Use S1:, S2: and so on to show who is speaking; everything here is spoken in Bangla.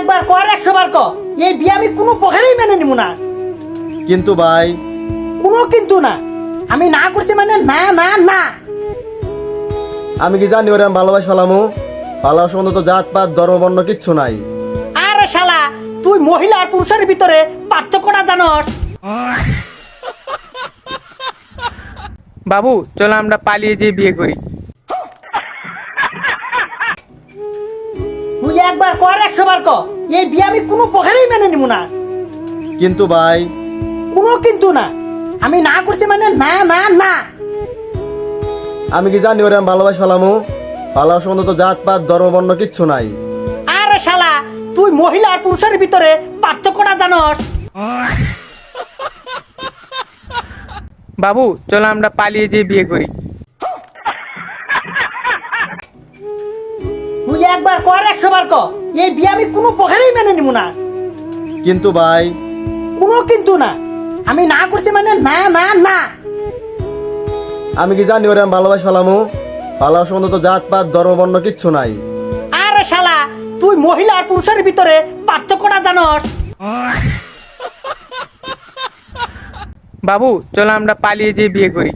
S1: একবার কর 100 বার ক এই বিয়ে আমি কোনো প্রকারেই মেনে নিব না।
S2: কিন্তু ভাই,
S1: কোনো কিন্তু না, আমি না করতে মানে না না না।
S2: আমি কি জানি ওরে আমি ভালোবাসি ফেলামু? ভালোবাসা সম্বন্ধে তো জাত পাত ধর্ম বর্ণ কিচ্ছু নাই।
S1: আরে শালা, তুই মহিলা আর পুরুষের ভিতরে পার্থক্যটা জানোস?
S3: বাবু চলো আমরা পালিয়ে যেয়ে বিয়ে করি।
S1: তুই একবার কর 100 বার ক এই বিয়ে আমি কোনো প্রকারেই মেনে নিব না।
S2: কিন্তু ভাই,
S1: কোনো কিন্তু না, আমি না করতে মানে না না না।
S2: আমি কি জানি ওরে আমি ভালোবাসি ফেলামু? ভালোবাসা সম্বন্ধে তো জাত পাত ধর্ম বর্ণ কিচ্ছু নাই।
S1: আরে শালা, তুই মহিলা আর পুরুষের ভিতরে পার্থক্যটা জানোস?
S3: বাবু চলো আমরা পালিয়ে যেয়ে বিয়ে করি।
S1: তুই একবার কর 100 বার ক এই বিয়ে আমি কোনো প্রকারেই মেনে নিব না।
S2: কিন্তু ভাই,
S1: কোনো কিন্তু না, আমি না করতে মানে না না না।
S2: আমি কি জানি ওরে আমি ভালোবাসি ফেলামু? ভালোবাসা সম্বন্ধে তো জাত পাত ধর্ম বর্ণ কিচ্ছু নাই।
S1: আরে শালা, তুই মহিলা আর পুরুষের ভিতরে পার্থক্যটা জানোস?
S3: বাবু চলো আমরা পালিয়ে যেয়ে বিয়ে করি।